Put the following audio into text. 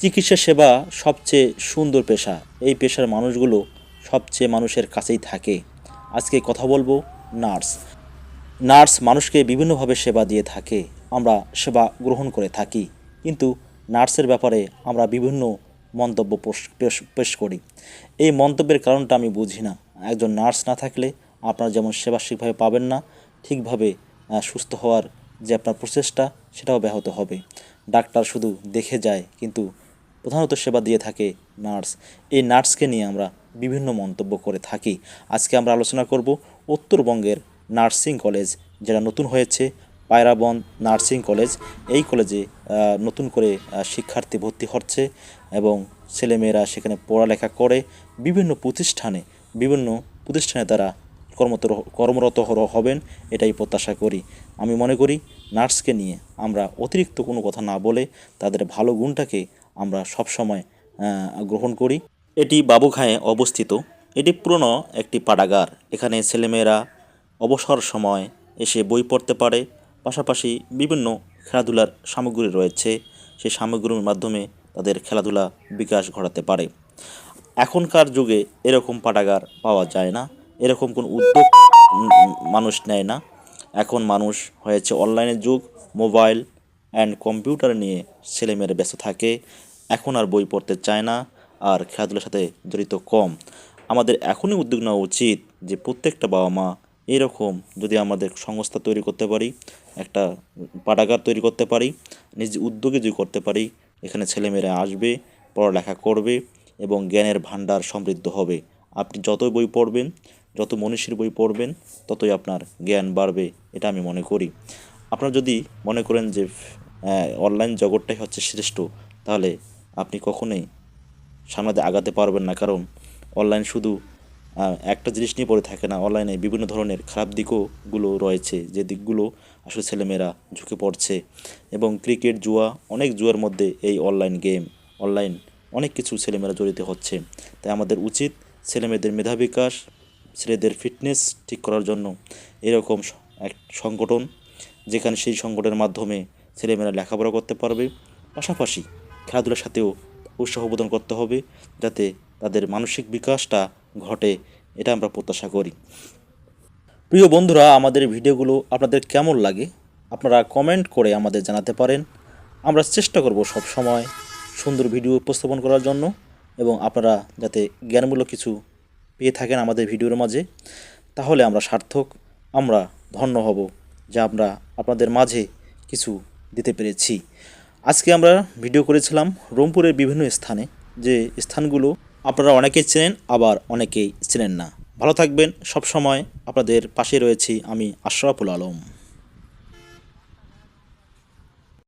চিকিৎসা সেবা সবচেয়ে সুন্দর পেশা। এই পেশার মানুষগুলো সবচেয়ে মানুষের কাছেই থাকে। আজকে কথা বলবো নার্স। নার্স মানুষকে বিভিন্নভাবে সেবা দিয়ে থাকে, আমরা সেবা গ্রহণ করে থাকি। কিন্তু নার্সের ব্যাপারে আমরা বিভিন্ন মন্তব্য পেশ করি। এই মন্তব্যের কারণটা আমি বুঝি না। একজন নার্স না থাকলে আপনারা যেমন সেবা ঠিকভাবে পাবেন না, ঠিকভাবে সুস্থ হওয়ার যে আপনার প্রচেষ্টা সেটাও ব্যাহত হবে। ডাক্তার শুধু দেখে যায়, কিন্তু প্রধানত সেবা দিয়ে থাকে নার্স। এই নার্সকে নিয়ে আমরা বিভিন্ন মন্তব্য করে থাকি। আজকে আমরা আলোচনা করব উত্তরবঙ্গের নার্সিং কলেজ যেটা নতুন হয়েছে, পায়রাবন নার্সিং কলেজ। এই কলেজে নতুন করে শিক্ষার্থী ভর্তি হচ্ছে এবং ছেলেমেয়েরা সেখানে পড়ালেখা করে বিভিন্ন প্রতিষ্ঠানে তারা কর্মরত হবেন, এটাই প্রত্যাশা করি। আমি মনে করি নার্সকে নিয়ে আমরা অতিরিক্ত কোনো কথা না বলে তাদের ভালো গুণটাকে আমরা সবসময় গ্রহণ করি। এটি বাবুখাঁয়ে অবস্থিত। এটি পুরনো একটি পাঠাগার। এখানে ছেলেমেয়েরা অবসর সময় এসে বই পড়তে পারে, পাশাপাশি বিভিন্ন খেলাধুলার সামগ্রী রয়েছে, সেই সামগ্রীর মাধ্যমে তাদের খেলাধুলা বিকাশ ঘটাতে পারে। এখনকার যুগে এরকম পাঠাগার পাওয়া যায় না, এরকম কোনো উদ্যোগ মানুষ নেয় না। এখন মানুষ হয়েছে অনলাইনের যুগ, মোবাইল অ্যান্ড কম্পিউটার নিয়ে ছেলেমেয়েরা ব্যস্ত থাকে। এখন আর বই পড়তে চায় না, আর খেলাধুলার সাথে জড়িত কম। আমাদের এখনই উদ্যোগ নেওয়া উচিত যে প্রত্যেকটা বাবা মা এরকম যদি আমাদের সংস্থা তৈরি করতে পারি, একটা পাঠাগার তৈরি করতে পারি, নিজ উদ্যোগে যদি করতে পারি, এখানে ছেলেমেয়েরা আসবে, পড়ালেখা করবে এবং জ্ঞানের ভাণ্ডার সমৃদ্ধ হবে। আপনি যতই বই পড়বেন, যত মনীষীর বই পড়বেন, ততই আপনার জ্ঞান বাড়বে, এটা আমি মনে করি। আপনারা যদি মনে করেন যে অনলাইন জগৎটাই হচ্ছে শ্রেষ্ঠ, তাহলে আপনি কখনোই সামনে আগাতে পারবেন না। কারণ অনলাইন শুধু একটা জিনিস নিয়ে পড়ে থাকে না, অনলাইনে বিভিন্ন ধরনের খারাপ দিকগুলো রয়েছে, যে দিকগুলো আসলে ছেলেমেয়েরা ঝুঁকে পড়ছে। এবং ক্রিকেট, জুয়া, অনেক জুয়ার মধ্যে এই অনলাইন গেম, অনলাইন অনেক কিছু ছেলেমেয়েরা জড়িত হচ্ছে। তাই আমাদের উচিত ছেলেমেয়েদের মেধা বিকাশ, ছেলেদের ফিটনেস ঠিক করার জন্য এরকম এক সংগঠন, যেখানে সেই সংগঠনের মাধ্যমে ছেলেমেয়েরা লেখাপড়া করতে পারবে, পাশাপাশি খেলাধুলার সাথেও উৎসাহ প্রদান করতে হবে, যাতে তাদের মানসিক বিকাশটা ঘটে, এটা আমরা প্রত্যাশা করি। প্রিয় বন্ধুরা, আমাদের ভিডিওগুলো আপনাদের কেমন লাগে আপনারা কমেন্ট করে আমাদের জানাতে পারেন। আমরা চেষ্টা করব সব সময় সুন্দর ভিডিও উপস্থাপন করার জন্য, এবং আপনারা যাতে জ্ঞানমূলক কিছু পেয়ে থাকেন আমাদের ভিডিওর মাঝে, তাহলে আমরা সার্থক, আমরা ধন্য হব যে আমরা আপনাদের মাঝে কিছু দিতে পেরেছি। আজকে আমরা ভিডিও করেছিলাম রংপুরের বিভিন্ন স্থানে, যে স্থানগুলো আপনারা অনেকেই চেনেন, আবার অনেকেই চেনেন না। ভালো থাকবেন, সব সময় আপনাদের পাশে রয়েছি আমি, আশরাফুল আলম।